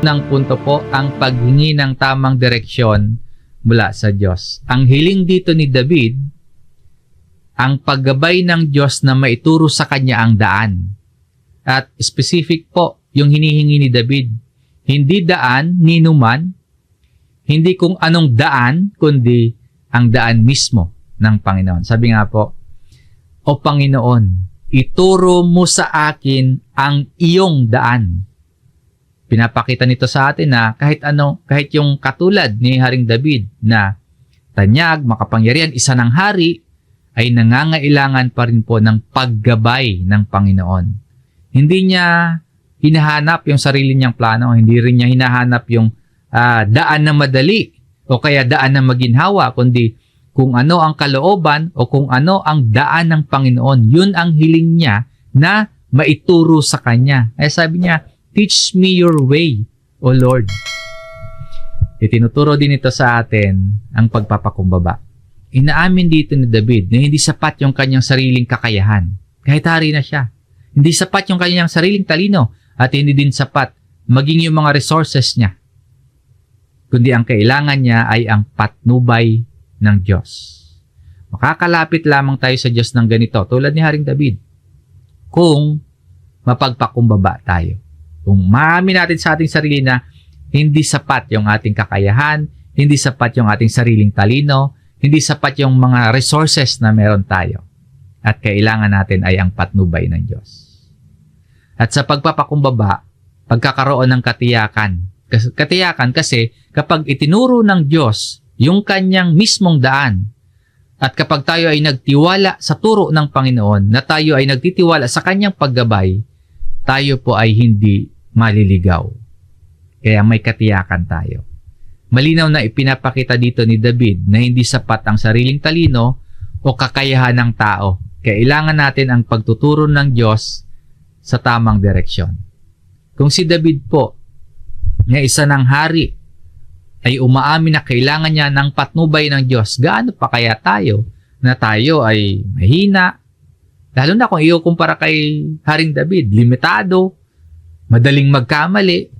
Unang punto po, ang paghingi ng tamang direksyon mula sa Diyos. Ang hiling dito ni David, ang paggabay ng Diyos na maituro sa kanya ang daan. At specific po yung hinihingi ni David. Hindi daan ni numan, hindi kung anong daan, kundi ang daan mismo ng Panginoon. Sabi nga po, O Panginoon, ituro mo sa akin ang iyong daan. Pinapakita nito sa atin na kahit yung katulad ni Haring David na tanyag, makapangyarihan, isa ng hari, ay nangangailangan pa rin po ng paggabay ng Panginoon. Hindi niya hinahanap yung sarili niyang plano, hindi rin niya hinahanap yung daan na madali o kaya daan na maginhawa, kundi kung ano ang kalooban o kung ano ang daan ng Panginoon. Yun ang hiling niya na maituro sa kanya. Ay sabi niya, teach me your way, O Lord. Itinuturo din ito sa atin ang pagpapakumbaba. Inaamin dito ni David na hindi sapat yung kanyang sariling kakayahan. Kahit hari na siya. Hindi sapat yung kanyang sariling talino at hindi din sapat maging yung mga resources niya. Kundi ang kailangan niya ay ang patnubay ng Diyos. Makakalapit lamang tayo sa Diyos ng ganito, tulad ni Haring David, kung mapagpakumbaba tayo. Kung maamin natin sa ating sarili na hindi sapat yung ating kakayahan, hindi sapat yung ating sariling talino, hindi sapat yung mga resources na meron tayo. At kailangan natin ay ang patnubay ng Diyos. At sa pagpapakumbaba, pagkakaroon ng katiyakan. Katiyakan kasi kapag itinuro ng Diyos yung kanyang mismong daan, at kapag tayo ay nagtiwala sa turo ng Panginoon, na tayo ay nagtitiwala sa kanyang paggabay, tayo po ay hindi maliligaw. Kaya may katiyakan tayo. Malinaw na ipinapakita dito ni David na hindi sapat ang sariling talino o kakayahan ng tao. Kailangan natin ang pagtuturo ng Diyos sa tamang direksyon. Kung si David po, na isa ng hari, ay umaamin na kailangan niya ng patnubay ng Diyos, gaano pa kaya tayo na tayo ay mahina? Lalo na kung ikukumpara kay Haring David, limitado, madaling magkamali,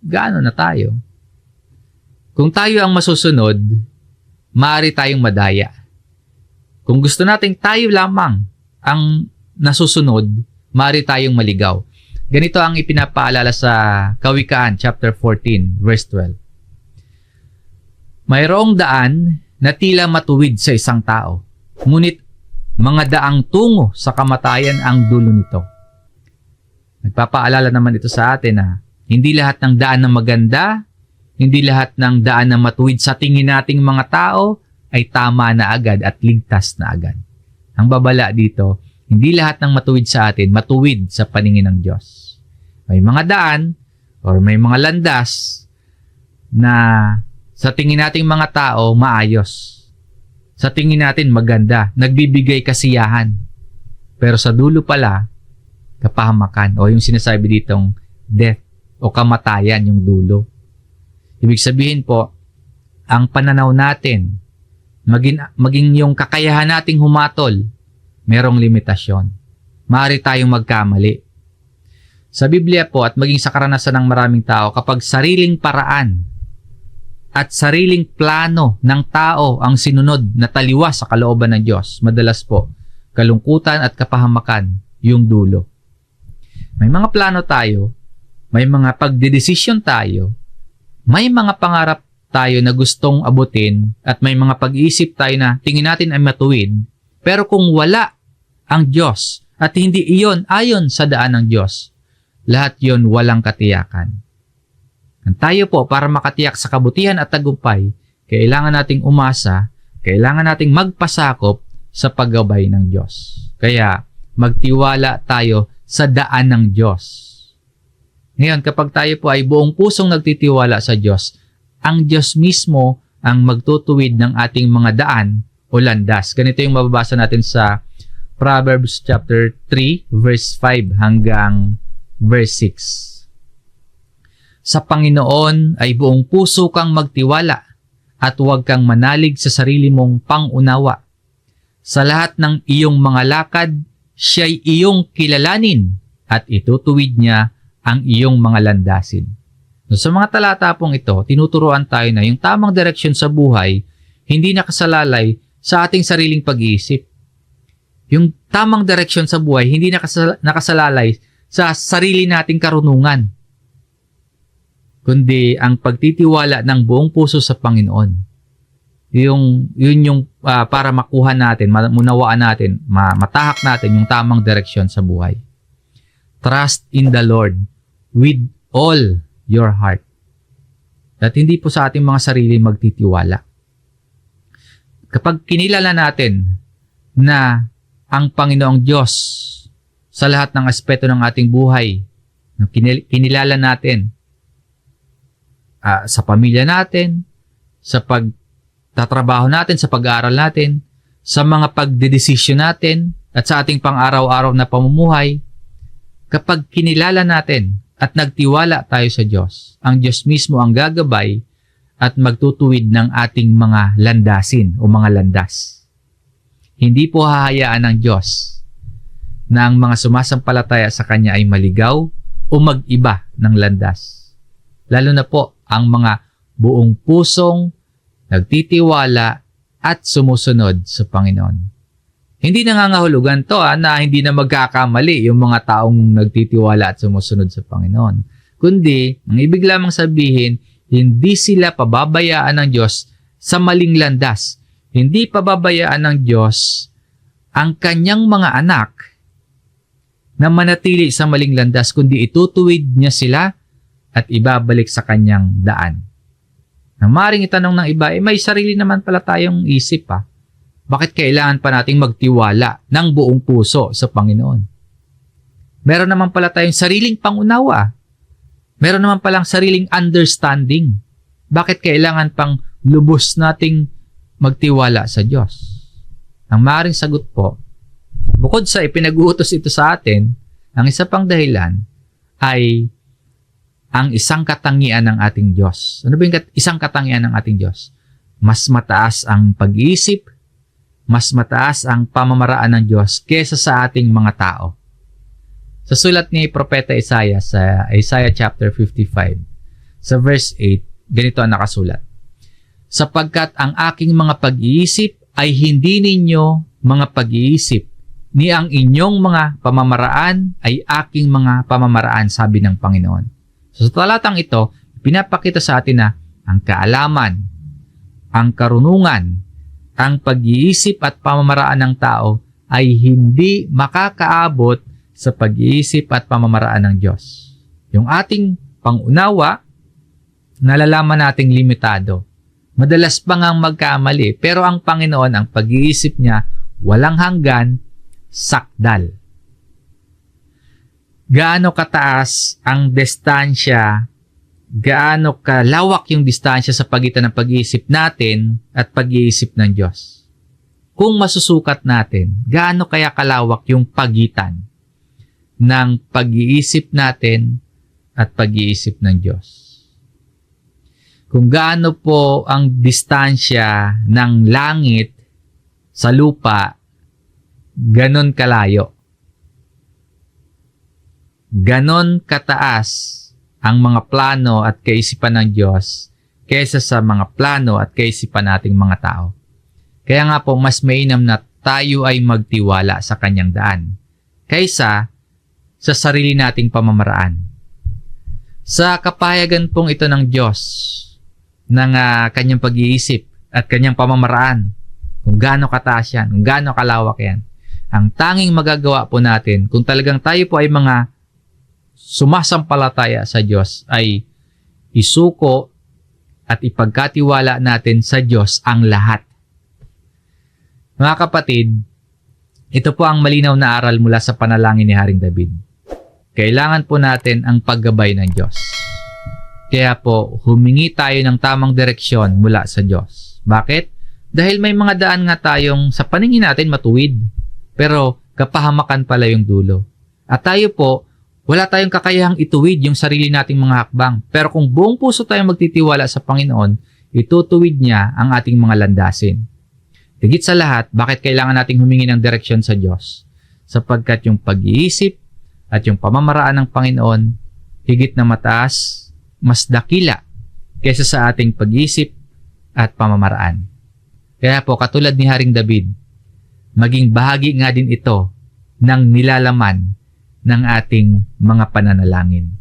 gaano na tayo? Kung tayo ang masusunod, maaari tayong madaya. Kung gusto nating tayo lamang ang nasusunod, maaari tayong maligaw. Ganito ang ipinapaalala sa Kawikaan, chapter 14, verse 12. Mayroong daan na tila matuwid sa isang tao, ngunit mga daang tungo sa kamatayan ang dulo nito. Nagpapaalala naman ito sa atin na hindi lahat ng daan na maganda, hindi lahat ng daan na matuwid sa tingin nating mga tao ay tama na agad at ligtas na agad. Ang babala dito, hindi lahat ng matuwid sa atin, matuwid sa paningin ng Diyos. May mga daan or may mga landas na sa tingin nating mga tao, maayos. Sa tingin natin, maganda. Nagbibigay kasiyahan. Pero sa dulo pala, kapahamakan o yung sinasabi ditong death o kamatayan yung dulo. Ibig sabihin po, ang pananaw natin, maging yung kakayahan nating humatol, merong limitasyon. Maaari tayong magkamali. Sa Biblia po at maging sa karanasan ng maraming tao, kapag sariling paraan at sariling plano ng tao ang sinunod na taliwas sa kalooban ng Diyos, madalas po, kalungkutan at kapahamakan yung dulo. May mga plano tayo, may mga pagdedesisyon tayo, may mga pangarap tayo na gustong abutin at may mga pag-iisip tayo na tingin natin ay matuwid, pero kung wala ang Diyos at hindi iyon ayon sa daan ng Diyos, lahat yon walang katiyakan. Tayo po, para makatiyak sa kabutihan at tagumpay, kailangan nating umasa, kailangan nating magpasakop sa paggabay ng Diyos. Kaya, magtiwala tayo sa daan ng Diyos. Ngayon, kapag tayo po ay buong pusong nagtitiwala sa Diyos, ang Diyos mismo ang magtutuwid ng ating mga daan o landas. Ganito yung mababasa natin sa Proverbs chapter 3, verse 5 hanggang verse 6. Sa Panginoon ay buong puso kang magtiwala at huwag kang manalig sa sarili mong pangunawa. Sa lahat ng iyong mga lakad, siya'y iyong kilalanin at itutuwid niya ang iyong mga landasin. Sa mga talata pong ito, tinuturuan tayo na yung tamang direksyon sa buhay, hindi nakasalalay sa ating sariling pag-iisip. Yung tamang direksyon sa buhay, hindi nakasalalay sa sarili nating karunungan, kundi ang pagtitiwala ng buong puso sa Panginoon. Yun yung para makuha natin, munawaan natin, matahak natin yung tamang direksyon sa buhay. Trust in the Lord with all your heart. At hindi po sa ating mga sarili magtitiwala. Kapag kinilala natin na ang Panginoong Diyos sa lahat ng aspeto ng ating buhay, kinilala natin sa pamilya natin, sa pagtatrabaho natin, sa pag-aaral natin, sa mga pagdedesisyon natin, at sa ating pang-araw-araw na pamumuhay, kapag kinilala natin at nagtiwala tayo sa Diyos, ang Diyos mismo ang gagabay at magtutuwid ng ating mga landasin o mga landas. Hindi po hahayaan ng Diyos na ang mga sumasampalataya sa Kanya ay maligaw o mag-iba ng landas. Lalo na po ang mga buong pusong nagtitiwala at sumusunod sa Panginoon. Hindi nangangahulugan to na hindi na magkakamali yung mga taong nagtitiwala at sumusunod sa Panginoon. Kundi, ang ibig lamang sabihin, hindi sila pababayaan ng Diyos sa maling landas. Hindi pababayaan ng Diyos ang kanyang mga anak na manatili sa maling landas, kundi itutuwid niya sila at ibabalik sa kanyang daan. Nang maring itanong ng iba, may sarili naman pala tayong isip Bakit kailangan pa nating magtiwala ng buong puso sa Panginoon? Meron naman pala tayong sariling pangunawa. Meron naman palang sariling understanding. Bakit kailangan pang lubos nating magtiwala sa Diyos? Ang maring sagot po, bukod sa ipinag-uutos ito sa atin, ang isa pang dahilan ay ang isang katangian ng ating Diyos. Ano ba yung isang katangian ng ating Diyos? Mas mataas ang pag-iisip, mas mataas ang pamamaraan ng Diyos kesa sa ating mga tao. Sa sulat ni Propeta Isaiah sa Isaiah chapter 55, sa verse 8, ganito ang nakasulat. Sapagkat ang aking mga pag-iisip ay hindi ninyo mga pag-iisip, ni ang inyong mga pamamaraan ay aking mga pamamaraan, sabi ng Panginoon. So, sa talatang ito, pinapakita sa atin na ang kaalaman, ang karunungan, ang pag-iisip at pamamaraan ng tao ay hindi makakaabot sa pag-iisip at pamamaraan ng Diyos. Yung ating pangunawa, nalalaman nating limitado. Madalas pa ngang magkamali, pero ang Panginoon, ang pag-iisip niya, walang hanggan, sakdal. Gaano kataas ang distansya, gaano kalawak yung distansya sa pagitan ng pag-iisip natin at pag-iisip ng Diyos. Kung masusukat natin, gaano kaya kalawak yung pagitan ng pag-iisip natin at pag-iisip ng Diyos. Kung gaano po ang distansya ng langit sa lupa, ganon kalayo. Ganon kataas ang mga plano at kaisipan ng Diyos kaysa sa mga plano at kaisipan nating mga tao. Kaya nga po, mas mainam na tayo ay magtiwala sa kanyang daan kaysa sa sarili nating pamamaraan. Sa kapayagan pong ito ng Diyos, ng kanyang pag-iisip at kanyang pamamaraan, kung gaano kataas yan, kung gaano kalawak yan, ang tanging magagawa po natin, kung talagang tayo po ay mga sumasampalataya sa Diyos, ay isuko at ipagkatiwala natin sa Diyos ang lahat. Mga kapatid, ito po ang malinaw na aral mula sa panalangin ni Haring David. Kailangan po natin ang paggabay ng Diyos. Kaya po, humingi tayo ng tamang direksyon mula sa Diyos. Bakit? Dahil may mga daan nga tayong sa paningin natin matuwid, pero kapahamakan pala yung dulo. At tayo po, wala tayong kakayahang ituwid yung sarili nating mga hakbang. Pero kung buong puso tayong magtitiwala sa Panginoon, itutuwid niya ang ating mga landasin. Higit sa lahat, bakit kailangan nating humingi ng direksyon sa Diyos? Sapagkat yung pag-iisip at yung pamamaraan ng Panginoon, higit na mataas mas dakila kaysa sa ating pag-isip at pamamaraan. Kaya po, katulad ni Haring David, maging bahagi nga din ito ng nilalaman ng ating mga pananalangin.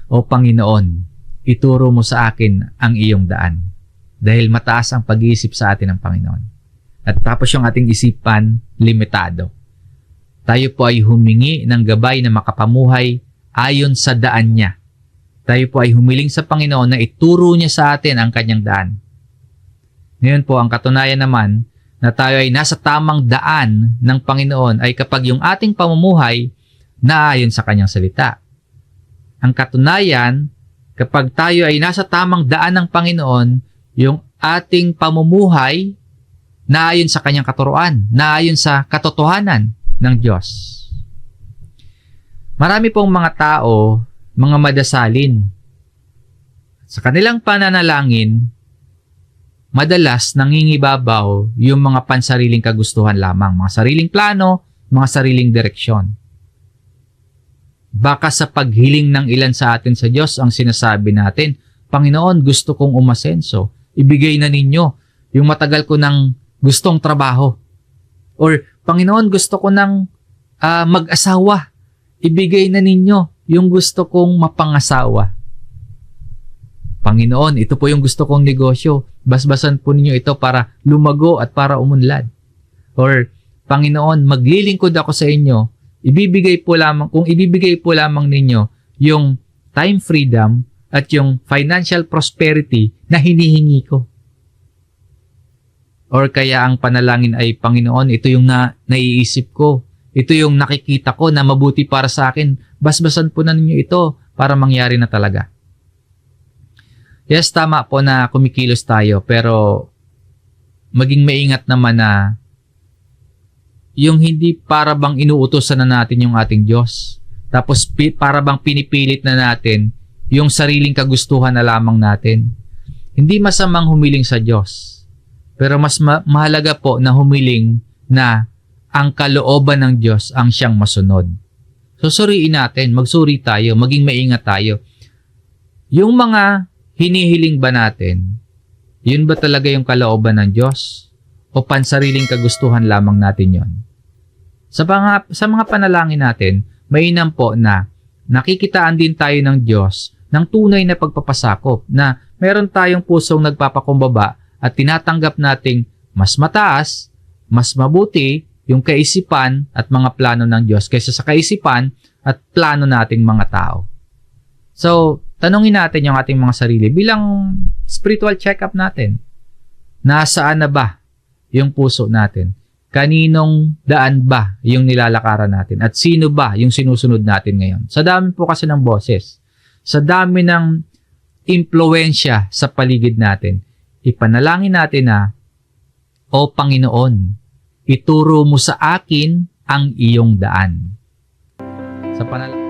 O Panginoon, ituro mo sa akin ang iyong daan, dahil mataas ang pag-iisip sa atin ng Panginoon. At tapos yung ating isipan, limitado. Tayo po ay humingi ng gabay na makapamuhay ayon sa daan niya. Tayo po ay humiling sa Panginoon na ituro niya sa atin ang kanyang daan. Ngayon po, ang katunayan naman na tayo ay nasa tamang daan ng Panginoon ay kapag yung ating pamumuhay naayon sa kanyang salita. Ang katunayan, kapag tayo ay nasa tamang daan ng Panginoon, yung ating pamumuhay naayon sa kanyang katuruan, naayon sa katotohanan ng Diyos. Marami pong mga tao, mga madasalin. Sa kanilang pananalangin, madalas nangingibabaw yung mga pansariling kagustuhan lamang, mga sariling plano, mga sariling direksyon. Baka sa paghiling ng ilan sa atin sa Diyos ang sinasabi natin, Panginoon, gusto kong umasenso. Ibigay na ninyo yung matagal ko ng gustong trabaho. Or, Panginoon, gusto ko ng mag-asawa. Ibigay na ninyo yung gusto kong mapangasawa. Panginoon, ito po yung gusto kong negosyo. Basbasan po ninyo ito para lumago at para umunlad. Or, Panginoon, maglilingkod ako sa inyo. Kung ibibigay po lamang ninyo yung time freedom at yung financial prosperity na hinihingi ko. Or kaya ang panalangin ay, Panginoon, ito yung naiisip ko. Ito yung nakikita ko na mabuti para sa akin. Basbasan po na ninyo ito para mangyari na talaga. Yes, tama po na kumikilos tayo, pero maging maingat naman na yung hindi para bang inuutosan na natin yung ating Diyos. Tapos para bang pinipilit na natin yung sariling kagustuhan na lamang natin. Hindi masamang humiling sa Diyos. Pero mas mahalaga po na humiling na ang kalooban ng Diyos ang siyang masunod. So suriin natin, magsuri tayo, maging maingat tayo. Yung mga hinihiling ba natin, yun ba talaga yung kalooban ng Diyos? O pansariling kagustuhan lamang natin yon? Sa mga panalangin natin, mainam po na nakikitaan din tayo ng Diyos ng tunay na pagpapasakop, na meron tayong pusong nagpapakumbaba at tinatanggap nating mas mataas, mas mabuti yung kaisipan at mga plano ng Diyos kaysa sa kaisipan at plano nating mga tao. So, tanungin natin yung ating mga sarili bilang spiritual check-up natin. Nasaan na ba yung puso natin? Kaninong daan ba yung nilalakaran natin? At sino ba yung sinusunod natin ngayon? Sa dami po kasi ng boses, sa dami ng impluwensya sa paligid natin, ipanalangin natin na, O Panginoon, ituro mo sa akin ang iyong daan. Sa panalangin